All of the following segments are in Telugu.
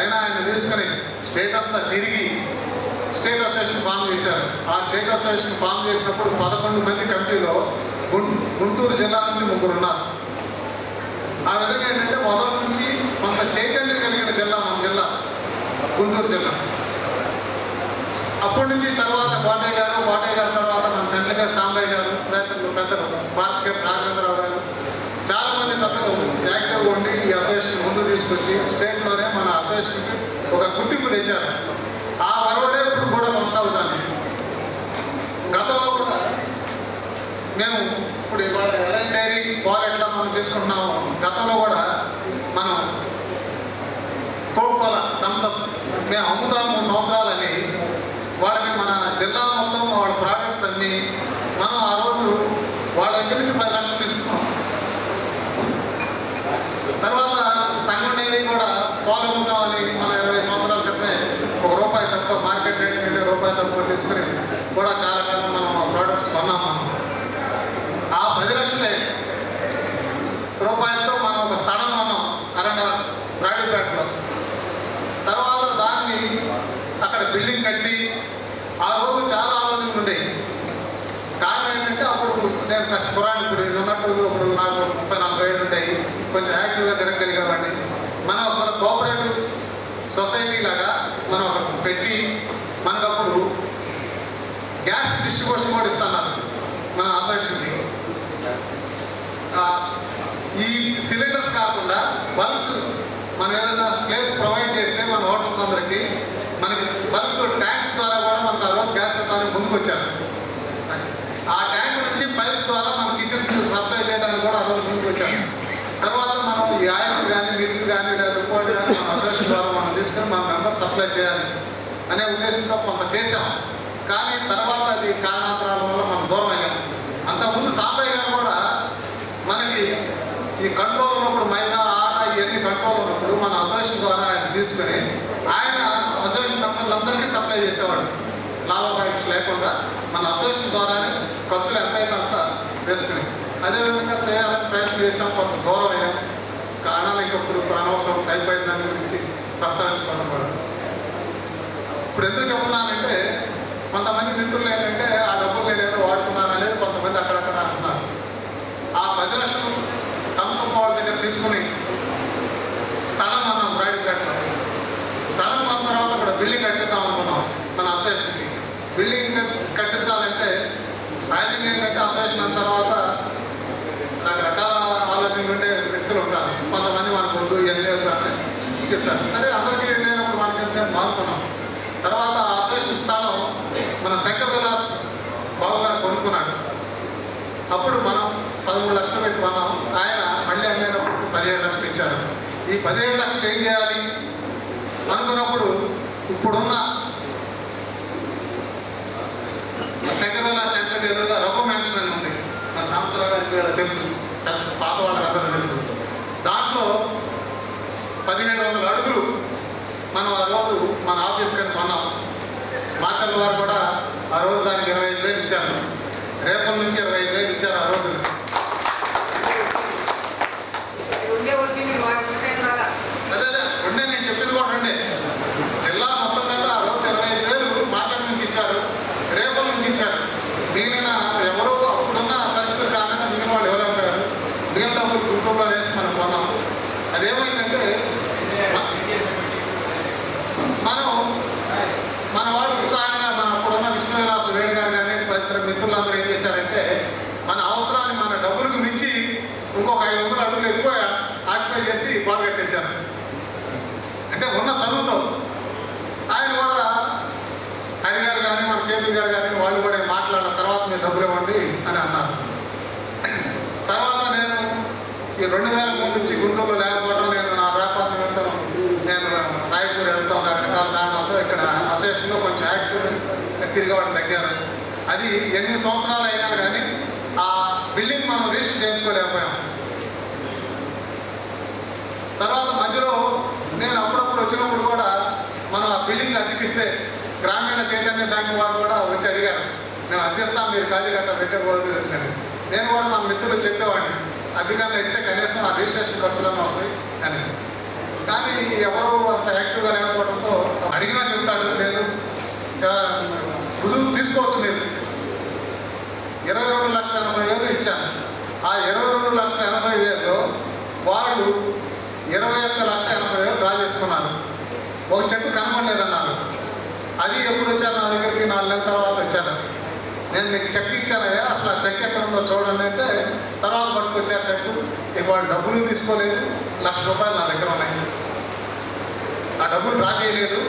అయినా ఆయన తీసుకొని స్టేట్ అంతా తిరిగి స్టేట్ అసోసియేషన్ ఫామ్ చేశారు. ఆ స్టేట్ అసోసియేషన్ ఫామ్ చేసినప్పుడు 11 మంది కమిటీలో గుంటూరు జిల్లా నుంచి 3 ఉన్నారు. ఆ విధంగా ఏంటంటే మొదటి నుంచి కొంత చైతన్యం కలిగిన జిల్లా మన జిల్లా గుంటూరు జిల్లా. అప్పటి నుంచి తర్వాత కోటయ్య గారు తర్వాత మన సెంట్రల్ గారు సాంబయ్య గారు పెద్దలు భారత్ గారు రాఘవేంద్రరావు గారు చాలామంది పెద్దలు యాక్టివ్గా ఉండి ఈ అసోసియేషన్ ముందు తీసుకొచ్చి స్టేట్లోనే మన అసోసియేషన్కి ఒక గుర్తింపు తెచ్చారు. ఆ వరవడే ఇప్పుడు కూడా కొనసాగుతాను. గతంలో కూడా మేము ఇప్పుడు ఇవాళ ఎలైన్ డైరీ పాలు ఎట్లా మనం తీసుకుంటున్నాము, గతంలో కూడా మనం కోకోలా థమ్సప్ మేము అమ్ముతాము 3 సంవత్సరాలని వాళ్ళకి మన జిల్లా మొత్తం వాళ్ళ ప్రోడక్ట్స్ అన్నీ మనం ఆ రోజు వాళ్ళ దగ్గర నుంచి 10 లక్షలు తీసుకున్నాం. తర్వాత సంఘం డైరీ కూడా పాలు అమ్ముతామని మన 20 సంవత్సరాల క్రితమే ₹1 తక్కువ మార్కెట్ రేట్ కంటే ₹1 తక్కువ తీసుకుని కూడా చాలా కాలం మనం ఆ ప్రోడక్ట్స్ కొన్నాం. మనం ఆ 10 లక్షలే రూపాయలతో మనం ఒక స్థలం కొన్నాం అరణ్య బ్రాడీపేటలో. తర్వాత దాన్ని అక్కడ బిల్డింగ్ కట్టి ఆ రోజు చాలా ఆలోచనలు ఉండేవి. కారణం ఏంటంటే అప్పుడు నేను పురాణి ఇప్పుడు ఉన్నట్టు ఇప్పుడు నాకు 30-40 ఏళ్ళు ఉంటాయి, కొంచెం యాక్టివ్గా తిరగలిగేవాడిని. మనం ఒకసారి కోఆపరేటివ్ సొసైటీ లాగా మనం అక్కడ పెట్టి మనకు అప్పుడు గ్యాస్ డిస్ట్రిబ్యూషన్ కూడా ఇస్తున్నారు మన అసోసియేషన్కి. ఈ సిలిండర్స్ కాకుండా బల్క్ మనం ఏదైనా ప్లేస్ ప్రొవైడ్ చేస్తే మన హోటల్స్ అందరికీ మనకి బల్క్ ట్యాంక్స్ ద్వారా కూడా మనకు ఆ రోజు గ్యాస్ ఇవ్వడానికి ముందుకు వచ్చారు. ఆ ట్యాంక్ నుంచి పైప్ ద్వారా మన కిచెన్స్కి సప్లై చేయడానికి కూడా ఆ రోజు ముందుకు వచ్చారు. తర్వాత మనం ఈ ఆయిల్స్ కానీ మిల్క్ కానీ లేదా ఇంకోటి కానీ మన అసోసియేషన్ ద్వారా మనం తీసుకొని మన మెంబర్స్ సప్లై చేయాలి అనే ఉద్దేశంతో కొంత చేసాం. కానీ తర్వాత అది కారణాంతరాల వల్ల మనం దూరం అయ్యాం. అంతకుముందు సాంబయ్య గారు కూడా మనకి ఈ కంట్రోల్ ఉన్నప్పుడు మైనా ఆట ఇవన్నీ కంట్రోల్ ఉన్నప్పుడు మన అసోసియేషన్ ద్వారా ఆయన తీసుకుని ఆయన అసోసియేషన్ మెంబర్లందరికీ సప్లై చేసేవాడు. లాభాపేక్ష లేకుండా మన అసోసియేషన్ ద్వారానే ఖర్చులు ఎంతైనా అంత వేసుకుని అదేవిధంగా చేయాలని ప్రయత్నం చేసాం. కొంత దూరం అయ్యాం. కారణాలు ఇంకప్పుడు అనవసరం అయిపోయిన దాని గురించి ప్రస్తావించుకోవడం కూడా. ఇప్పుడు ఎందుకు చెప్తున్నానంటే కొంతమంది మిత్రులు ఏంటంటే ఆ డబ్బులు నేనేదో వాడుకున్నాను అనేది కొంతమంది అక్కడక్కడ అంటున్నారు. ఆ 10 లక్షలు థమ్సప్ వాళ్ళ దగ్గర తీసుకుని స్థలం అన్నాం బ్రాడీపేటలో. స్థలం కొన్న తర్వాత కూడా బిల్డింగ్ కట్టిద్దాం అనుకున్నాం మన అసోసియేషన్కి. బిల్డింగ్ కట్టించాలంటే సహజంగా ఏంటంటే అసోసియేషన్ అయిన తర్వాత రకరకాల ఆలోచనలు ఉండే వ్యక్తులు ఉంటారు. కొంతమంది మనకు వద్దు ఇవన్నీ వద్దని చెప్తారు. సరే అందరికీ లేనప్పుడు మనకి ఎంత మారుతున్నాం. తర్వాత అసోసియేషన్ స్థానం మన శంకర్ విలాస్ బాబు గారు కొనుక్కున్నాడు. అప్పుడు మనం 13 లక్షలు పెట్టి కొన్నాం. ఆయన మళ్ళీ అమ్మేటప్పుడు 17 లక్షలు ఇచ్చారు. ఈ 17 లక్షలు ఏం చేయాలి అనుకున్నప్పుడు ఇప్పుడున్న శంకర్ విలాస్ సెంటర్ ఎదురుగా రఘు మ్యాన్షన్ అని ఉంది. మన సాంబశివరావు గారికి తెలుసు, పాత వాళ్ళకి అందరూ తెలుసు. దాంట్లో 1700 అడుగులు మనం ఆ రోజు మన ఆఫీస్ కానీ కొన్నాం. మాచర్ల వారు కూడా ఆ రోజు దానికి 25,000 ఇచ్చారు. రేపటి నుంచి 25,000 ఇచ్చారు ఆ రోజు. అదే రెండే నేను చెప్పింది కూడా రెండే. జిల్లా మొత్తం మీద ఆ రోజు 25,000 మాచర్ల నుంచి ఇచ్చారు, రేపటి నుంచి ఇచ్చారు. మిగిలిన ఎవరు అప్పుడున్న పరిస్థితులు కారణంగా మిగిలిన వాళ్ళు ఇవ్వలేకపోయారు. మిగిలిన డబ్బులు కుటుంబంలో వేసి మనం కొన్నాం. అదేమైందంటే మనం మన వాళ్ళు ఉత్సాహంగా మన అప్పుడున్న విష్ణు విలాస వేణు గారు కానీ ఇతర మిత్రులందరూ ఏం చేశారంటే మన అవసరాన్ని మన డబ్బులకు మించి ఇంకొక 500 అడుగులు ఎక్కువ ఆక్యుపై చేసి గోడ కట్టేశారు. అంటే ఉన్న చదువుతో ఆయన కూడా హరి గారు కానీ మన కేపీ గారు కానీ వాళ్ళు కూడా మాట్లాడిన తర్వాత మీరు డబ్బులు ఇవ్వండి అని అన్నారు. తర్వాత నేను ఈ 2000 నుంచి గుంటూరులో లేకపోవడం, నేను నా వ్యాపార నిమిత్తం నేను రాయపూర్ వెళ్తాం, రకరకాల కారణాలతో ఇక్కడ అసోసియేషన్లో కొంచెం యాక్టివ్ తిరిగేవాడిని తగ్గాను. అది ఎన్ని సంవత్సరాలు అయినా కానీ ఆ బిల్డింగ్ మనం రిజిస్టర్ చేయించుకోలేకపోయాం. తర్వాత మధ్యలో నేను అప్పుడప్పుడు వచ్చినప్పుడు కూడా మనం ఆ బిల్డింగ్ అద్దెకిస్తే గ్రామీణ చైతన్య బ్యాంక్ వారు కూడా వచ్చి అడిగారు, మేము అద్దెస్తాం మీరు ఖాళీ కట్ట పెట్టేపోదు. నేను కూడా మన మిత్రులు చెప్పేవాడిని, అధికంగా ఇస్తే కనీసం ఆ రిజిస్ట్రేషన్ ఖర్చులన్నీ వస్తాయి అని. కానీ ఎవరు అంత యాక్టివ్గా లేకపోవడంతో అడిగినా చెప్తాడు, లేదు రుజువు తీసుకోవచ్చు మీరు. 22,80,000 ఇచ్చాను. ఆ 22,80,000లో వాళ్ళు 21,80,000 డ్రా చేసుకున్నారు. ఒక చెక్ కనబడలేదన్నారు. అది ఎప్పుడు వచ్చారు నా దగ్గరికి? 4 నెలల తర్వాత వచ్చాను. నేను మీకు చెక్ ఇచ్చానయ్యా, అసలు ఆ చెక్ ఎక్కడ ఉందో చూడండి అంటే తర్వాత పట్టుకొచ్చారు చెక్. ఇక వాళ్ళు డబ్బులు తీసుకోలేదు. ₹1,00,000 నా దగ్గర ఉన్నాయి. ఆ డబ్బులు డ్రా చేయలేదు.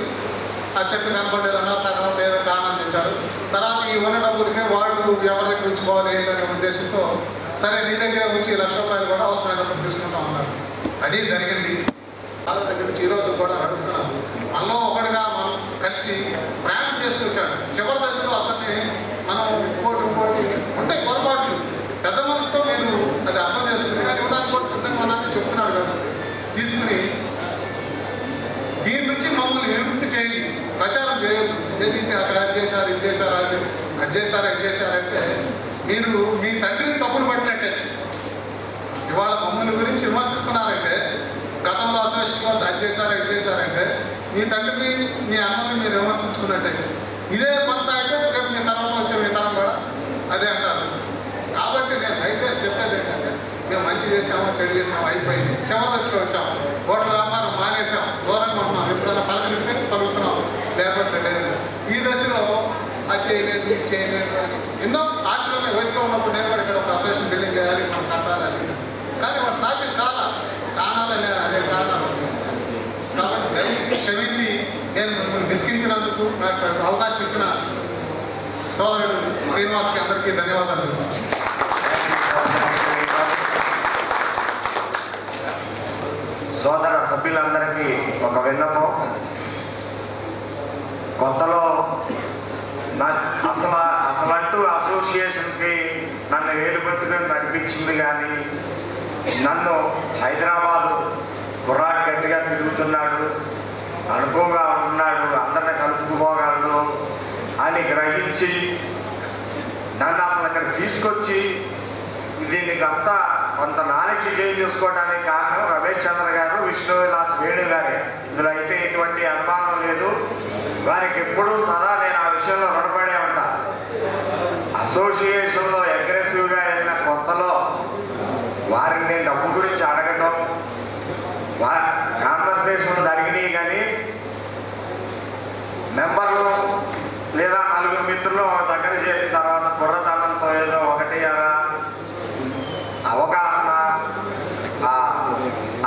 ఆ చెక్ కనపడలేదు అన్నారు. తర్వాత ఏదో కారణం చెప్పారు. తర్వాత ఈ ఉన్న డబ్బులకే వాళ్ళు ఎవరి దగ్గర ఉంచుకోవాలి ఏంటనే ఉద్దేశంతో సరే నీ దగ్గర ఉంచి ₹1,00,000 కూడా అవసరమైనప్పుడు తీసుకుంటాం అన్నారు. అది జరిగింది. వాళ్ళ దగ్గర నుంచి ఈరోజు కూడా అడుగుతున్నాం. మనలో ఒకటిగా మనం కలిసి ప్రయాణం చేసుకొచ్చాడు. చివరి దశలో అతన్ని మనం ఇంకోటి ఉంటే పొరపాట్లు పెద్ద మనసుతో మీరు అది అర్థం చేసుకుని అది ఇవ్వడానికి కూడా సిద్ధంగా ఉన్నానని చెప్తున్నాడు కదా. తీసుకుని దీని నుంచి మమ్మల్ని విముక్తి చేయండి, ప్రచారం చేయొద్దు. ఏదైతే అక్కడ అది చేశారు, ఇది చేశారు, అది చేశారంటే మీరు మీ తండ్రిని తప్పులు పట్టినట్టే. ఇవాళ మమ్మల్ని గురించి విమర్శిస్తున్నారంటే, గతంలో అసోసియేషన్ వాళ్ళు అది చేశారంటే మీ తండ్రిని మీ అన్నని మీరు విమర్శించుకున్నట్టే. ఇదే కొనసాగితే రేపు మీ తర్వాత వచ్చే మీ తరం కూడా అదే అంటారు. కాబట్టి నేను దయచేసి చెప్పేది ఏంటంటే, మేము మంచి చేసామో చెడు చేసామో అయిపోయింది. చివరి దశలో వచ్చాము. ఓట్ల వ్యాపారం మానేసాం, దూరంగా ఉంటున్నాం. ఎప్పుడైనా పలకరిస్తే పలుకుతున్నాం, లేకపోతే లేదు. ఈ దశలో అది చేయలేదు, ఇది చేయలేదు అని ఎన్నో ఆశలు ఉన్నాయి. వయసులో ఉన్నప్పుడు నేను కూడా ఇక్కడ ఒక అసోసియేషన్ బిల్డింగ్ చేయాలి, మనం కట్టాలని. కానీ వాడు సాధ్యం కానాలనే అనే కారణాలు. కాబట్టి దయచేసి క్షమించి నేను మిమ్మల్ని విసిగించినందుకు నాకు అవకాశం ఇచ్చిన సోదరుడు శ్రీనివాస్కి అందరికీ ధన్యవాదాలు. సోదర సభ్యులందరికీ ఒక విన్నపం. కొత్తలో అసలంటూ అసోసియేషన్కి నన్ను వేలుపట్టుకొని నడిపించింది, కానీ నన్ను హైదరాబాదు కుర్రాడు గట్టిగా తిరుగుతున్నాడు, అనుకోగా ఉన్నాడు, అందరిని కలుపుకుపోగలడు అని గ్రహించి నన్ను అసలు అక్కడ తీసుకొచ్చి దీనికి అంతా కొంత నాలెడ్జ్ గెయిన్ చేసుకోవడానికి కారణం రమేష్ చంద్ర గారు, విష్ణు విలాస్ వేణు గారే. ఇందులో అయితే ఎటువంటి అనుమానం లేదు. వారికి ఎప్పుడూ సదా నేను ఆ విషయంలో రుణపడే ఉంటా. అసోసియేషన్లో అగ్రెసివ్గా వెళ్ళిన కొత్తలో వారిని నేను డబ్బు గురించి అడగటం, కాన్వర్సేషన్ జరిగినాయి. కానీ మెంబర్లు లేదా 4 మిత్రులు దగ్గర చేరిన తర్వాత కుర్రతనంతో ఏదో ఒకటి అవగాహన,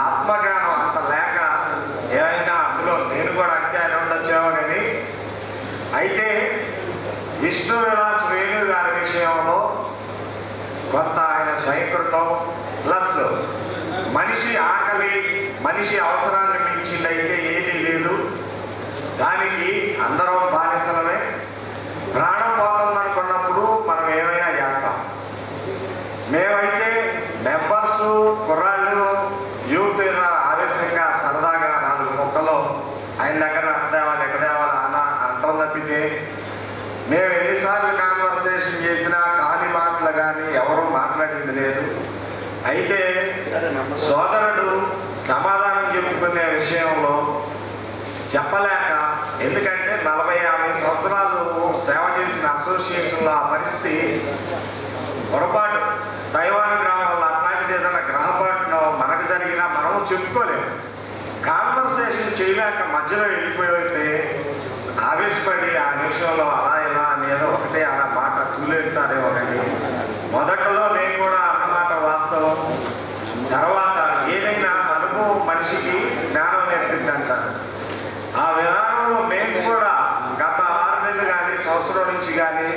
ఆత్మజ్ఞానం అంత లేక ఏమైనా అందులో నేను కూడా అత్యాన్ని ఉండొచ్చేమో. కానీ అయితే విష్ణు విలాస్ వేణు గారి విషయంలో కొంత ఆయన స్వయంకృతం ప్లస్ మనిషి ఆకలి, మనిషి అవసరాన్ని మించిందైతే ఏదీ లేదు. దానికి అందరం బానిసలమే. ప్రాణం పోతుందనుకున్నప్పుడు మనం ఏమైనా చేస్తాం. మేమైతే మెంబర్స్, కుర్రాళ్ళు, యూత్ ఆవేశంగా సరదాగా 4 మొక్కలు ఆయన దగ్గర అట్టదేవాలి ఎక్కదేవాలి అన్న అంటాం తప్పితే మేము ఎన్నిసార్లు కాన్వర్సేషన్ చేసినా కాని మాటలు కానీ ఎవరూ మాట్లాడింది లేదు. అయితే సోదరుడు సమాధానం చెప్పుకునే విషయంలో చెప్పలేక, ఎందుకంటే 40-50 సంవత్సరాలు సేవ చేసిన అసోసియేషన్లో ఆ పరిస్థితి పొరపాటు దైవాను గ్రామంలో అట్లాంటిది ఏదైనా గ్రహపాటులో మనకు జరిగినా మనము చెప్పుకోలేము. కాన్వర్సేషన్ చేయలేక మధ్యలో వెళ్ళిపోయితే ఆవేశపడి ఆ విషయంలో అలా ఇలా అని ఏదో ఒకటే అలా మాట తూలేస్తారేమో. కానీ మొదట్లో నేను కూడా అన్నమాట వాస్తవం. తర్వాత ఏదైనా అనుభవం మనిషికి జ్ఞానం నేర్పిందంటారు. ఆ విధానంలో మేము కూడా గత 6 నెలలు కానీ సంవత్సరం నుంచి కానీ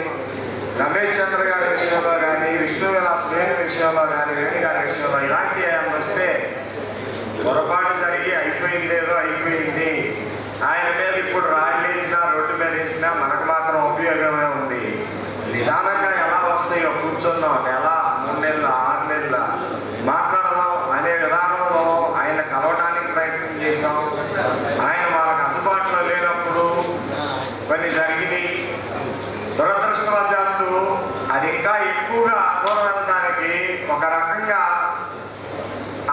రమేష్ చంద్ర గారి విషయంలో కానీ, విష్ణు విలాస్ వేణు విషయంలో కానీ, వేణు గారి విషయంలో ఇలాంటి ఏమైనా వస్తే పొరపాటు జరిగి అయిపోయిందేదో అయిపోయింది, ఆయన మీద ఇప్పుడు రాళ్ళు వేసినా రోడ్డు మీద వేసినా మనకు మాత్రం ఉపయోగమే ఉంది, నిదానంగా ఎలా వస్తాయో కూర్చుందాం, 1 నెల 3 నెలల 6 నెలల మాట్లాడదాం అనే విధానంలో ఆయన కలవడానికి ప్రయత్నం చేశాం. ఆయన మనకు అందుబాటులో లేనప్పుడు కొన్ని జరిగినాయి. దురదృష్టవశాత్తు అది ఇంకా ఎక్కువగా దూరం వెళ్ళడానికి ఒక రకంగా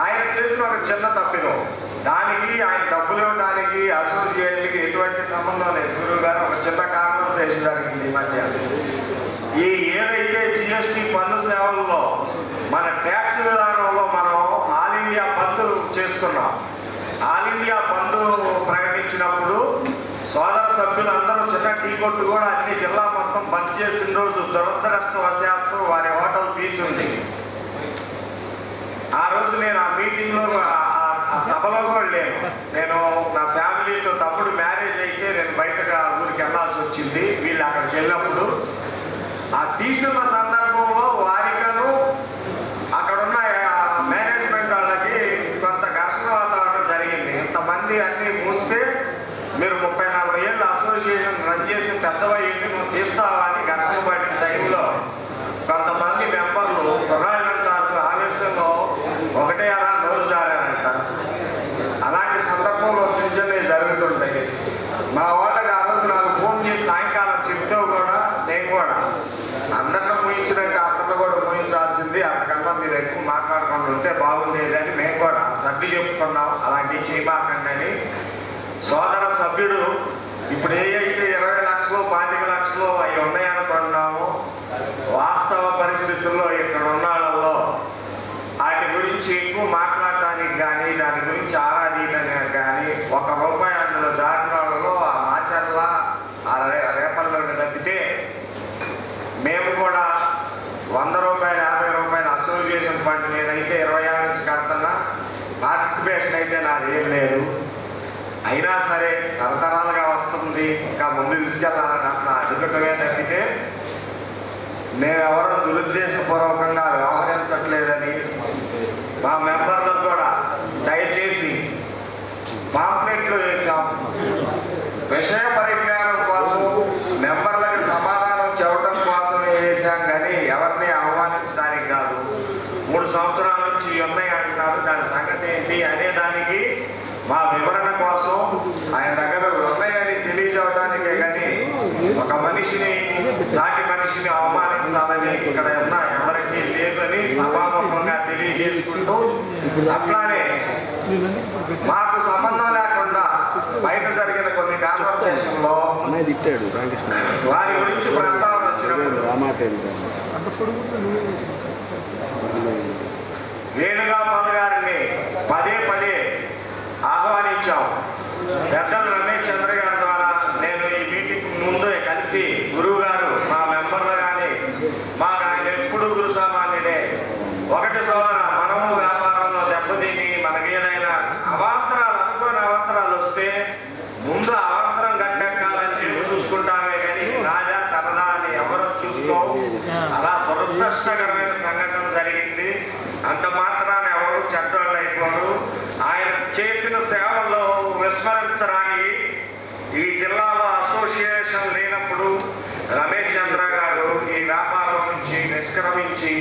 ఆయన చేసిన ఒక చిన్న తప్పిదం. దానికి అసోసియేషన్కి ఎటువంటి సంబంధం లేదు గురువు గారు. ఒక చిన్న కాన్వర్సేషన్ జరిగింది ఈ మధ్య. ఈ ఏదైతే జిఎస్టీ పన్ను సేవల్లో మన ట్యాక్స్ విధానంలో మనం ఆల్ ఇండియా బంద్ చేసుకున్నాం. ఆల్ ఇండియా బంద్ ప్రకటించినప్పుడు సోదర సభ్యులందరూ చిన్న టీ కొట్టు కూడా అన్ని జిల్లా మొత్తం బంద్ చేసిన రోజు దురదృష్టవశాత్తు వారి హోటల్ తీసుంది. ఆ రోజు నేను ఆ మీటింగ్లో ఆ సభలో కూడా లేను. నేను నా ఫ్యామిలీతో తమ్ముడు మ్యారేజ్ అయితే నేను బయటగా ఊరికి వెళ్ళాల్సి వచ్చింది. వీళ్ళు అక్కడికి వెళ్ళినప్పుడు ఆ తీసున్న సందర్భంలో వారికను అక్కడున్న మేనేజ్మెంట్ వాళ్ళకి కొంత ఘర్షణ వాతావరణం జరిగింది. ఇంతమంది అన్నీ మూస్తే మీరు 30-40 ఏళ్ళు అసోసియేషన్ రన్ చేసి పెద్దవయ్యింది, నువ్వు తీస్తావా అని ఘర్షణ పడిన టైంలో కొంతమంది మెంబర్లు కుర్రాళ్ళంటారు ఆవేశంలో ఒకటే అలా నోరు జారారంట. అలాంటి సందర్భంలో చిన్న చిన్నవి జరుగుతుంటాయి. మా వాళ్ళకి ఆ రోజు నాకు ఫోన్ చేసి సాయంకాలం చెప్తే కూడా నేను కూడా అందరిని ముయించినట్టు అందరిని కూడా ముయించాల్సింది, అంతకన్నా మీరు ఎక్కువ మాట్లాడకుండా ఉంటే బాగుండేది అని మేము కూడా సర్ది చెప్పుకున్నాం. అలాంటివి చేయమాకండి అని. సోదర సభ్యుడు ఇప్పుడు ఏవైతే 20 లక్షలు 25 లక్షలు అవి ఉన్నాయనుకున్నామో వాస్తవ పరిస్థితుల్లో ఇక్కడ ఉన్న వాళ్ళలో వాటి గురించి ఎక్కువ మాట్లాడటానికి కానీ దాని గురించి ఆరాధీయటానికి కానీ ₹1 అందులో జారిన వాళ్ళలో ఆ మాచర్ల ఆ రేపల్లో తప్పితే మేము కూడా ₹100 ₹50 అసోసియేషన్ ఫండ్ నేనైతే 20 ఏళ్ళ నుంచి కడుతున్నా. పార్టిసిపేషన్ అయితే నాది ఏం లేదు. అయినా సరే తరతరాలుగా వస్తుంది, ఇంకా ముందు తీసుకెళ్ళాలని అట్లా అడుగుటమే తప్పితే నేను ఎవరో దురుద్దేశపూర్వకంగా వ్యవహరించట్లేదని మా మెంబర్లకు కూడా దయచేసి పాంప్లెట్లు వేసాం. విషయ పరిజ్ఞానం కోసం మెంబర్లకు సమాధానం చెప్పడం కోసమే వేసాం కానీ ఎవరిని ఆహ్వానించడానికి కాదు. 3 సంవత్సరాల నుంచి ఉన్నాయి అంటున్నారు, దాని సంగతి ఏంటి అనేదానికి మా వివరణ కోసం ఆయన దగ్గర ఉన్నాయని తెలియజేయడానికే కానీ ఒక మనిషిని సాటి మనిషిని అవమానించాలని ఇక్కడ ఉన్న ఎవరికి లేదని సభాముఖంగా తెలియజేసుకుంటూ, అట్లానే మాకు సంబంధం లేకుండా బయట జరిగిన కొన్ని కాన్వర్సేషన్లో వారి గురించి ప్రస్తావన వచ్చినప్పుడు వేణుగోపాల్ గారిని పదే ఆహ్వానించాం. పెద్దలు రమేష్ చంద్ర గారి ద్వారా నేను ఈ మీటింగ్ ముందే కలిసి గురువు గారు మా మెంబర్లు కానీ మాకు ఆయన ఎప్పుడు గురు సామాన్యుడే. ఒకటి సోదర, మనము వ్యాపారంలో దెబ్బతిని మనకి ఏదైనా అవాంతరాలు అనుకోని అవాంతరాలు వస్తే ముందు అవాంతరం గట్టెక్కాలని చెప్పి చూసుకుంటామే కానీ రాజా తనదా అని ఎవరు చూసుకో. అలా దురదృష్టకరమైన సంఘటన జరిగింది. అంత మాత్రాన్ని ఎవరు చెడ్డోళ్ళు అయిపోరు. ఆయన చేసిన సేవల్లో విస్మరించడానికి ఈ జిల్లాలో అసోసియేషన్ లేనప్పుడు రమేష్ చంద్ర గారు ఈ వ్యాపారం నుంచి నిష్క్రమించి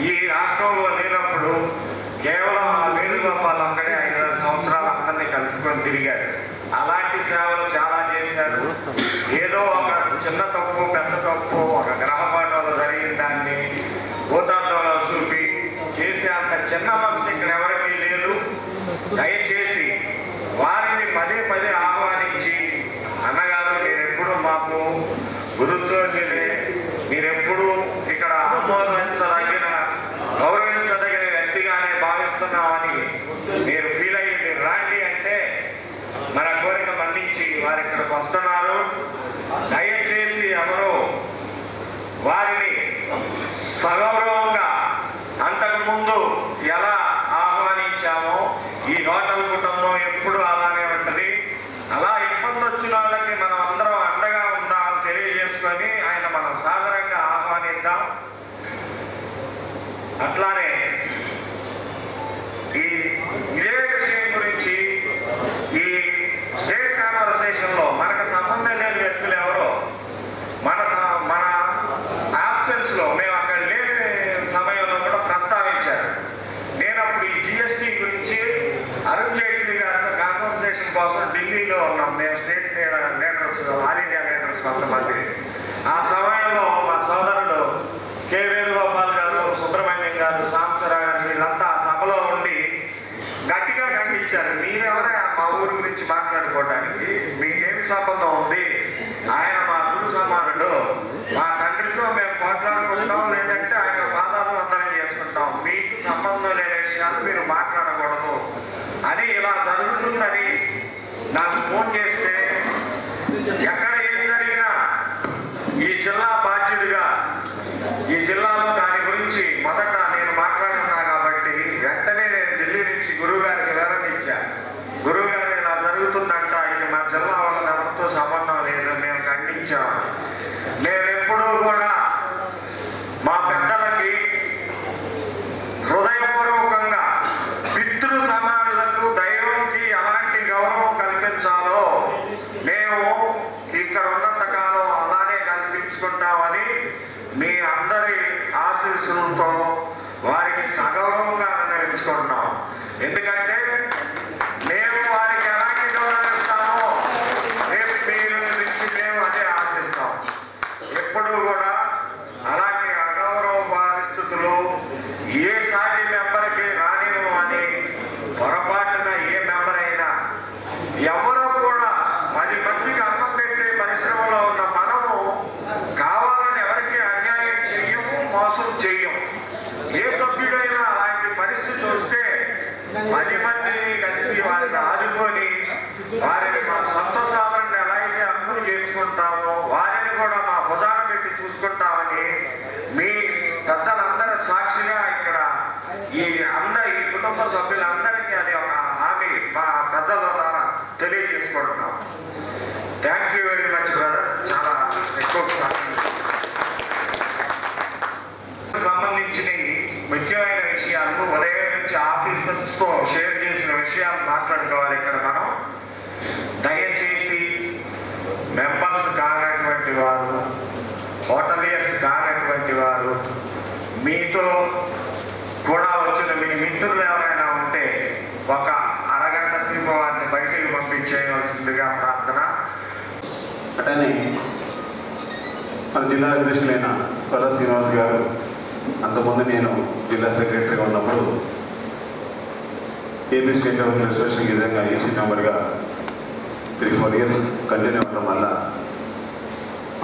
ఈ రాష్ట్రంలో లేనప్పుడు కేవలం ఆ వేణుగోపాల్ అక్కడే 5 సంవత్సరాలు అందరినీ కలుపుకొని తిరిగాడు. అలాంటి సేవలు చాలా చేశారు. ఏదో ఒక చిన్న తప్పు పెద్ద తప్పు ఒక గ్రహపాఠంలో జరిగిన దాన్ని భూతార్థంలో చూపి చేసే అంత చిన్న మనసు ఇక్కడ ఎవరికీ లేదు. దయచేసి వారిని పదే ఆహ్వానించి, అన్నగారు మీరెప్పుడు మాకు గురుత్వజ్ఞులే, మీరెప్పుడు ఇక్కడ ఆమోదించదగిన గౌరవించదగిన వ్యక్తిగానే భావిస్తున్నామని మీరు ఫీల్ అయ్యి మీరు రాండి అంటే మన కోరిక మన్నించి వారు ఇక్కడికి వస్తున్నారు. దయచేసి ఎవరు వారిని సగౌరవంగా అంతకుముందు ఎలా ఆహ్వానించామో ఈ హోటల్ కుటుంబం ఎప్పుడు అలానే ఉంటుంది. అలా ఇబ్బంది వచ్చిన వాళ్ళకి మనం అందరం అండగా ఉందాం తెలియజేసుకొని ఆయన మనం సాదరంగా ఆహ్వానిద్దాం. అట్లానే ఇదే విషయం గురించి ఈ స్టేట్ కాన్వర్సేషన్లో మనకు సంబంధం లేని వ్యక్తులు ఎవరో మన ఆబ్సెన్స్లో మేము అక్కడ లేని సమయంలో కూడా ప్రస్తావించారు. నేను అప్పుడు ఈ జిఎస్టీ గురించి అరుణ్ జైట్లీ గారితో కాన్వర్సేషన్ కోసం ఢిల్లీలో ఉన్నాం. మేము state leaders, all India leaders కొంతమంది. ఆ సమయంలో మా సోదరుడు కె వేణుగోపాల్ గారు, సుబ్రహ్మణ్యం గారు, సాంబశివరావు గారు వీళ్ళంతా ఆ సభలో ఉండి గట్టిగా ఖండించారు. మీరెవరే మా ఊరి గురించి మాట్లాడుకోవడానికి మీకేమి సంబంధం ఉంది? ఆయన మా గురు సమానుడు, మా తండ్రితో మేము పోట్లాడుకుంటాం, లేదంటే ఆయన పాదాలు వందనం చేసుకుంటాం, మీకు సంబంధం లేని విషయాలు మీరు మాట్లాడకూడదు అని ఇలా జరుగుతుందని నాకు ఫోన్ చేస్తే, ఎక్కడ ఏం జరిగినా ఈ జిల్లా బాధ్యుడిగా ఈ జిల్లాలో దాని గురించి మొదట నేను మాట్లాడుతున్నా కాబట్టి వెంటనే నేను ఢిల్లీ నుంచి గురువు గారికి వివరణ ఇచ్చా. గురువు గారు ఇలా జరుగుతుందంట, ఇది మా జిల్లా వాళ్ళ ఎవరితో సంబంధం లేదు, మేము ఖండించాము. మేము ఎప్పుడూ కూడా మా పెద్దలకి హృదయపూర్వకంగా పితృ సమానులకు దైవంకి ఎలాంటి గౌరవం కల్పించాలో మేము ఇక్కడ ఉన్నంత కాలం అలానే కల్పించుకుంటామని మీ అందరి ఆశీస్సులతో వారికి సగౌరవంగా నిర్ణయించుకుంటున్నాం. ఎందుకంటే మేము వారికి ఎలాంటి గౌరవం ఇస్తామో రేపు మీరు నుంచి మేము అదే ఆశిస్తాం. ఎప్పుడూ కూడా అలాంటి అగౌరవ పరిస్థితులు ఏ సాటి మెంబర్కి రానివ్వం అని పొరపాటున ఏ మెంబర్ అయినా ఎవరో కూడా 10 మందికి అన్నం పెట్టే పరిశ్రమలో ఉన్న మనము కావాలని ఎవరికి అన్యాయం చెయ్యము, మోసం చెయ్యము. ఏ సభ్యుడైనా అలాంటి పరిస్థితి వస్తే 10 మందిని కలిసి వారిని ఆదుకొని వారిని మా సొంత సాధనని ఎలా అయితే అర్థం చేర్చుకుంటామో వారిని కూడా మా భుజాన పెట్టి చూసుకుంటామని మీ పెద్దలందరూ సాక్షిగా ఇక్కడ ఈ కుటుంబ సభ్యులందరికీ అది ఒక హామీ మా పెద్దల ద్వారా తెలియజేసుకుంటున్నాం. Thank you very much brother. చాలా ఎక్కువ సంబంధించిన ముఖ్యమైన విషయాలు ఉదయం నుంచి ఆఫీసర్స్తో షేర్ చేసిన విషయాలు మాట్లాడుకోవాలి ఇక్కడ మనం. దయచేసి మెంబర్స్ కానటువంటి వారు, హోటలియర్స్ కానటువంటి వారు, మీతో కూడా వచ్చిన మీ మిత్రులు ఎవరైనా ఉంటే ఒక అరగంట సేపు వారిని బయటికి పంపించేయవలసిందిగా ప్రార్థన. అటనే మన జిల్లా అధ్యక్షులైన కొల్ల శ్రీనివాస్ గారు అంతకుముందు నేను జిల్లా సెక్రటరీగా ఉన్నప్పుడు ఏపీ స్టేట్ లెవెల్ అసోసియేషన్ ఈ విధంగా ఈసీ మెంబర్గా 3-4 ఇయర్స్ కంటిన్యూ అవ్వడం వల్ల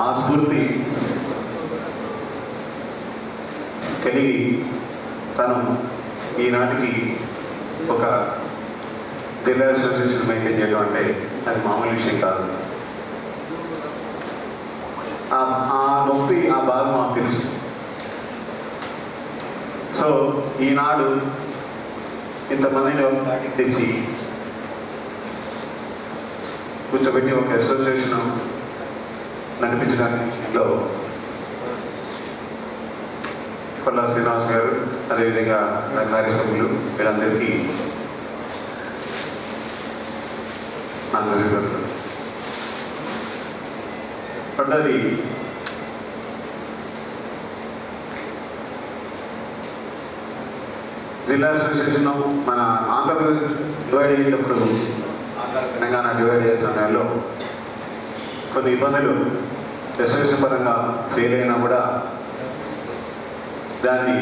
ఆ స్ఫూర్తి కలిగి తను ఈనాటికి ఒక జిల్లా అసోసియేషన్ మెయింటైన్ చేయడం అంటే అది మామూలు విషయం కాదు. ఆ నొప్పి, ఆ బాధ మాకు తెలుసు. సో ఈనాడు ఇంతమందిని తెచ్చి కూర్చోబెట్టి ఒక అసోసియేషన్ నడిపించడంలో కొల్ల శ్రీనివాస్ గారు, అదేవిధంగా కార్యసభ్యులు వీళ్ళందరికీ నా కృతజ్ఞతలు. రెండోది, జిల్లా అసోసియేషన్ మన ఆంధ్రప్రదేశ్ డివైడ్ అయ్యేటప్పుడు, తెలంగాణ డివైడ్ చేసే సమయంలో కొన్ని ఇబ్బందులు అసోసియేషన్ పరంగా ఫెయిల్ అయినా కూడా దాన్ని